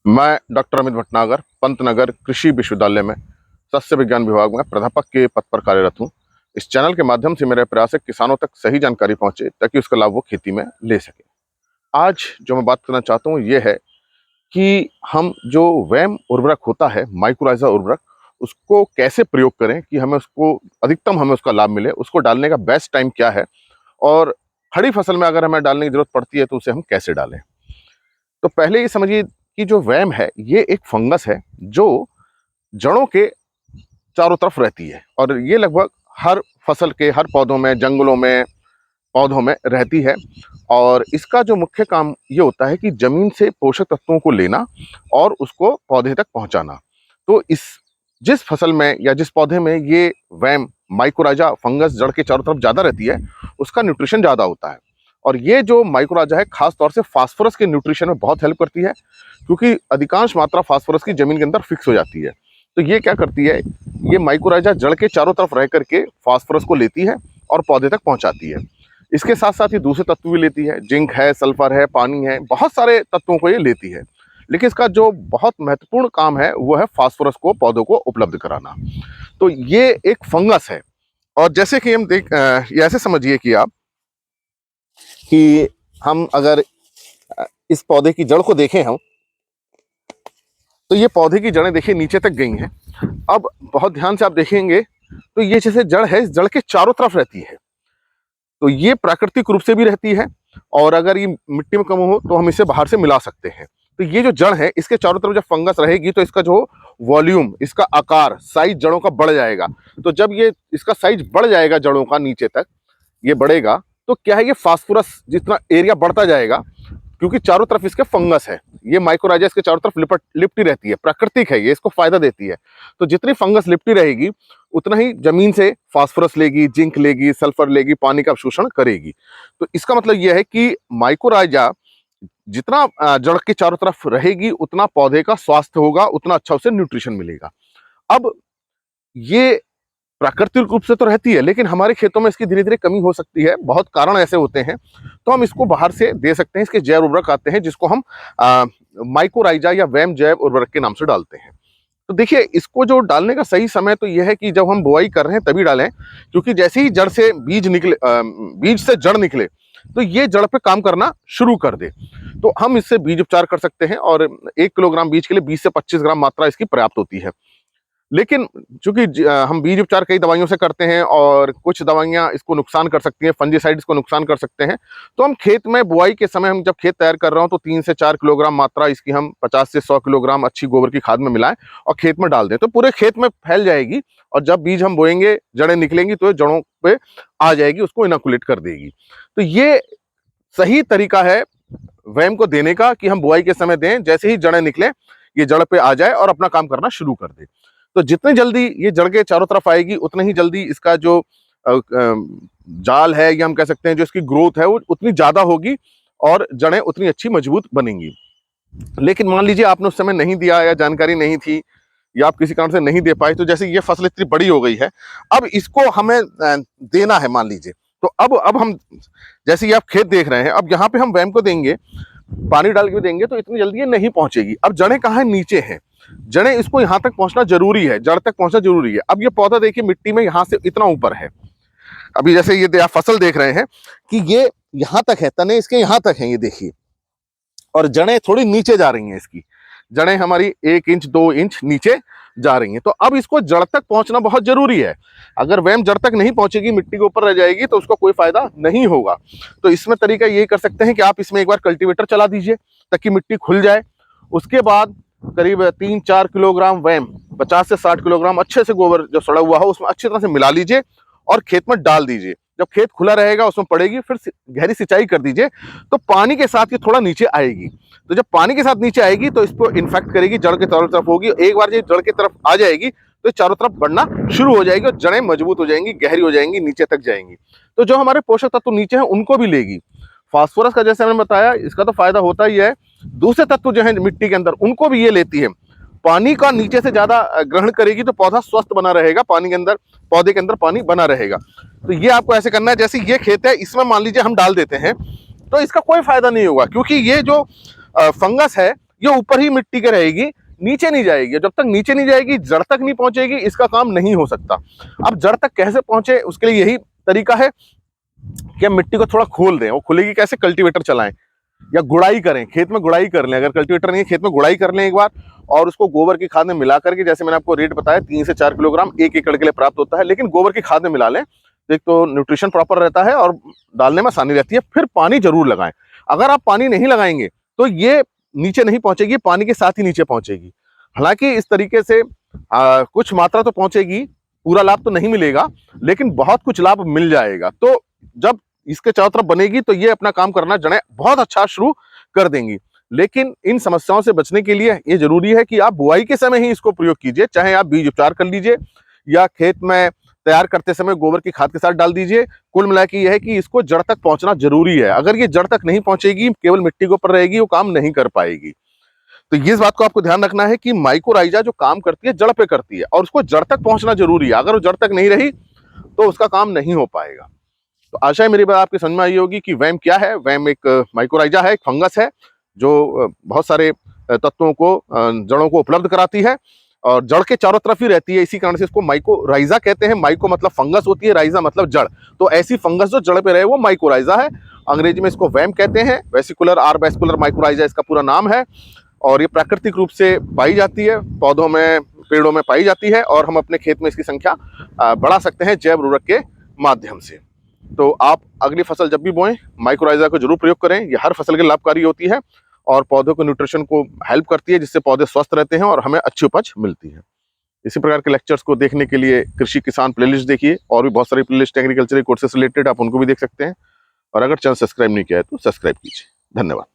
मैं डॉक्टर अमित भटनागर पंतनगर कृषि विश्वविद्यालय में सस्य विज्ञान विभाग में प्राध्यापक के पद पर कार्यरत हूँ। इस चैनल के माध्यम से मेरा प्रयास है किसानों तक सही जानकारी पहुंचे ताकि उसका लाभ वो खेती में ले सके। आज जो मैं बात करना चाहता हूँ ये है कि हम जो वैम उर्वरक होता है, माइक्रोराइजा उर्वरक, उसको कैसे प्रयोग करें कि हमें उसका लाभ मिले। उसको डालने का बेस्ट टाइम क्या है और खड़ी फसल में अगर हमें डालने की जरूरत पड़ती है तो उसे हम कैसे डालें। तो पहले ये समझिए कि जो वैम है ये एक फंगस है जो जड़ों के चारों तरफ रहती है और ये लगभग हर फसल के हर पौधों में, जंगलों में, पौधों में रहती है। और इसका जो मुख्य काम ये होता है कि जमीन से पोषक तत्वों को लेना और उसको पौधे तक पहुंचाना। तो इस जिस फसल में या जिस पौधे में ये वैम माइकोराइजा फंगस जड़ के चारों तरफ ज्यादा रहती है उसका न्यूट्रिशन ज्यादा होता है। और ये जो माइकोराइजा है खास तौर से फास्फोरस के न्यूट्रिशन में बहुत हेल्प करती है, क्योंकि अधिकांश मात्रा फास्फोरस की जमीन के अंदर फिक्स हो जाती है। तो ये क्या करती है, ये माइकोराइजा जड़ के चारों तरफ रह करके फास्फोरस को लेती है और पौधे तक पहुंचाती है। इसके साथ साथ ये दूसरे तत्व भी लेती है, जिंक है, सल्फर है, पानी है, बहुत सारे तत्वों को ये लेती है। लेकिन इसका जो बहुत महत्वपूर्ण काम है वो है फास्फोरस को पौधों को उपलब्ध कराना। तो ये एक फंगस है। और जैसे कि ये ऐसे समझिए कि आप कि हम अगर इस पौधे की जड़ को देखें हम, तो ये पौधे की जड़ें देखिए नीचे तक गई हैं। अब बहुत ध्यान से आप देखेंगे तो ये जैसे जड़ है, इस जड़ के चारों तरफ रहती है। तो ये प्राकृतिक रूप से भी रहती है और अगर ये मिट्टी में कम हो तो हम इसे बाहर से मिला सकते हैं। तो ये जो जड़ है इसके चारों तरफ जब फंगस रहेगी तो इसका जो वॉल्यूम, इसका आकार, साइज जड़ों का बढ़ जाएगा। तो जब ये इसका साइज बढ़ जाएगा जड़ों का, नीचे तक ये बढ़ेगा, तो क्या है, ये फास्फोरस जितना एरिया बढ़ता जाएगा, क्योंकि चारों तरफ इसके फंगस है, ये माइकोराइजा इसके चारों तरफ लिपटी रहती है, प्राकृतिक है, ये इसको फायदा देती है। तो जितनी फंगस लिपटी रहेगी उतना ही जमीन से फास्फोरस लेगी, जिंक लेगी, सल्फर लेगी, पानी का अवशोषण करेगी। तो इसका मतलब यह है कि माइकोराइजा जितना जड़ के चारों तरफ रहेगी उतना पौधे का स्वास्थ्य होगा, उतना अच्छा उसे न्यूट्रिशन मिलेगा। अब ये प्राकृतिक रूप से तो रहती है, लेकिन हमारे खेतों में इसकी धीरे धीरे कमी हो सकती है, बहुत कारण ऐसे होते हैं। तो हम इसको बाहर से दे सकते हैं। इसके जैव उर्वरक आते हैं जिसको हम माइकोराइजा या वैम जैव उर्वरक के नाम से डालते हैं। तो देखिए, इसको जो डालने का सही समय तो यह है कि जब हम बुआई कर रहे हैं तभी डालें, क्योंकि जैसे ही जड़ से बीज निकले, बीज से जड़ निकले, तो ये जड़ पे काम करना शुरू कर दे। तो हम इससे बीज उपचार कर सकते हैं और 1 किलोग्राम बीज के लिए 20 से 25 ग्राम मात्रा इसकी पर्याप्त होती है। लेकिन चूंकि हम बीज उपचार कई दवाइयों से करते हैं और कुछ दवाइयां इसको नुकसान कर सकती हैं, फंजीसाइड इसको नुकसान कर सकते हैं, तो हम खेत में बुआई के समय, हम जब खेत तैयार कर रहे हो तो 3 से 4 किलोग्राम मात्रा इसकी हम 50 से 100 किलोग्राम अच्छी गोबर की खाद में मिलाएं और खेत में डाल दें, तो पूरे खेत में फैल जाएगी। और जब बीज हम बोएंगे, जड़ें निकलेंगी तो जड़ों पे आ जाएगी, उसको इनोकुलेट कर देगी। तो ये सही तरीका है वैम को देने का कि हम बुआई के समय दें, जैसे ही जड़ें निकले ये जड़ पे आ जाए और अपना काम करना शुरू कर दे। तो जितनी जल्दी ये जड़ के चारों तरफ आएगी उतनी ही जल्दी इसका जो जाल है, या हम कह सकते हैं जो इसकी ग्रोथ है, वो उतनी ज्यादा होगी और जड़ें उतनी अच्छी मजबूत बनेंगी। लेकिन मान लीजिए आपने उस समय नहीं दिया, या जानकारी नहीं थी, या आप किसी कारण से नहीं दे पाए, तो जैसे ये फसल इतनी बड़ी हो गई है, अब इसको हमें देना है मान लीजिए, तो अब हम, जैसे ये आप खेत देख रहे हैं, अब यहाँ पे हम वैम को देंगे, पानी डाल के देंगे, तो इतनी जल्दी ये नहीं पहुंचेगी। अब जड़ें कहाँ नीचे हैं, जड़ें इसको यहाँ तक पहुंचना जरूरी है, जड़ तक पहुंचना जरूरी है। अब ये पौधा देखिए मिट्टी में यहाँ से इतना ऊपर है, अभी जैसे ये आप फसल देख रहे हैं कि ये यहाँ तक है, तने इसके यहाँ तक हैं, ये देखिए, और जड़ें थोड़ी नीचे जा रही हैं, इसकी जड़ें हमारी 1 इंच 2 इंच नीचे जा रही हैं। तो अब इसको जड़ तक पहुंचना बहुत जरूरी है। अगर वैम जड़ तक नहीं पहुंचेगी, मिट्टी के ऊपर रह जाएगी, तो उसका कोई फायदा नहीं होगा। तो इसमें तरीका ये कर सकते हैं कि आप इसमें एक बार कल्टीवेटर चला दीजिए ताकि मिट्टी खुल जाए। उसके बाद करीब 3-4 किलोग्राम वैम, 50 से 60 किलोग्राम अच्छे से गोबर जो सड़ा हुआ हो उसमें अच्छी तरह से मिला लीजिए और खेत में डाल दीजिए। जब खेत खुला रहेगा उसमें पड़ेगी, फिर गहरी सिंचाई कर दीजिए, तो पानी के साथ ये थोड़ा नीचे आएगी। तो जब पानी के साथ नीचे आएगी तो इसको इन्फेक्ट करेगी, जड़ के चारों तरफ होगी। एक बार ये जड़ की तरफ आ जाएगी तो चारों तरफ बढ़ना शुरू हो जाएगी और जड़ें मजबूत हो जाएंगी, गहरी हो जाएंगी, नीचे तक जाएंगी। तो जो हमारे पोषक तत्व नीचे हैं उनको भी लेगी। फास्फोरस का जैसे मैंने बताया, इसका तो फायदा होता ही है। दूसरे तत्व जो है मिट्टी के अंदर, उनको भी ये लेती है। पानी का नीचे से ज्यादा ग्रहण करेगी तो पौधा स्वस्थ बना रहेगा, पानी के अंदर, पौधे के अंदर पानी बना रहेगा। तो ये आपको ऐसे करना है, जैसे ये खेत है इसमें मान लीजिए हम डाल देते हैं, तो इसका कोई फायदा नहीं होगा, क्योंकि ये जो फंगस है ये ऊपर ही मिट्टी के रहेगी, नीचे नहीं जाएगी। जब तक नीचे नहीं जाएगी, जड़ तक नहीं पहुंचेगी, इसका काम नहीं हो सकता। अब जड़ तक कैसे पहुंचे, उसके लिए यही तरीका है कि हम मिट्टी को थोड़ा खोल दें। वो खुलेगी कैसे, कल्टीवेटर चलाएं या गुड़ाई करें, खेत में गुड़ाई कर लें। अगर कल्टीवेटर नहीं है, खेत में गुड़ाई कर लें एक बार, और उसको गोबर की खाद में मिला करके, जैसे मैंने आपको रेट बताया 3 से 4 किलोग्राम 1 एकड़ के लिए प्राप्त होता है, लेकिन गोबर की खाद में मिला लें तो एक तो न्यूट्रिशन प्रॉपर रहता है और डालने में आसानी रहती है। फिर पानी जरूर लगाएं। अगर आप पानी नहीं लगाएंगे तो ये नीचे नहीं पहुंचेगी, पानी के साथ ही नीचे पहुंचेगी। हालांकि इस तरीके से कुछ मात्रा तो पहुंचेगी, पूरा लाभ तो नहीं मिलेगा, लेकिन बहुत कुछ लाभ मिल जाएगा। तो जब इसके चारों तरफ बनेगी तो ये अपना काम करना जड़ें बहुत अच्छा शुरू कर देंगी। लेकिन इन समस्याओं से बचने के लिए ये जरूरी है कि आप बुआई के समय ही इसको प्रयोग कीजिए, चाहे आप बीज उपचार कर लीजिए या खेत में तैयार करते समय गोबर की खाद के साथ डाल दीजिए। कुल मिला के यह है कि इसको जड़ तक पहुंचना जरूरी है। अगर ये जड़ तक नहीं पहुंचेगी, केवल मिट्टी के ऊपर रहेगी, वो काम नहीं कर पाएगी। तो ये इस बात को आपको ध्यान रखना है कि माइकोराइजा जो काम करती है जड़ पे करती है, और उसको जड़ तक पहुंचना जरूरी है। अगर वो जड़ तक नहीं रही तो उसका काम नहीं हो पाएगा। तो आशा है मेरी बात आपकी समझ में आई होगी कि वैम क्या है। वैम एक माइकोराइजा है, एक फंगस है जो बहुत सारे तत्वों को, जड़ों को उपलब्ध कराती है और जड़ के चारों तरफ ही रहती है। इसी कारण से इसको माइकोराइजा कहते हैं। माइको मतलब फंगस होती है, राइजा मतलब जड़। तो ऐसी फंगस जो जड़ पे रहे वो माइकोराइजा है। अंग्रेजी में इसको वैम कहते हैं। वेसिकुलर आर्बैस्कुलर माइकोराइजा इसका पूरा नाम है, और ये प्राकृतिक रूप से पाई जाती है, पौधों में, पेड़ों में पाई जाती है, और हम अपने खेत में इसकी संख्या बढ़ा सकते हैं जैव उर्वरक के माध्यम से। तो आप अगली फसल जब भी बोएं, माइकोराइजा को जरूर प्रयोग करें। ये हर फसल के लाभकारी होती है और पौधों को न्यूट्रिशन को हेल्प करती है, जिससे पौधे स्वस्थ रहते हैं और हमें अच्छी उपज मिलती है। इसी प्रकार के लेक्चर्स को देखने के लिए कृषि किसान प्लेलिस्ट देखिए, और भी बहुत सारी प्लेलिस्ट एग्रीकल्चर कोर्सेज से रिलेटेड, आप उनको भी देख सकते हैं। और अगर चैनल सब्सक्राइब नहीं किया है तो सब्सक्राइब कीजिए। धन्यवाद।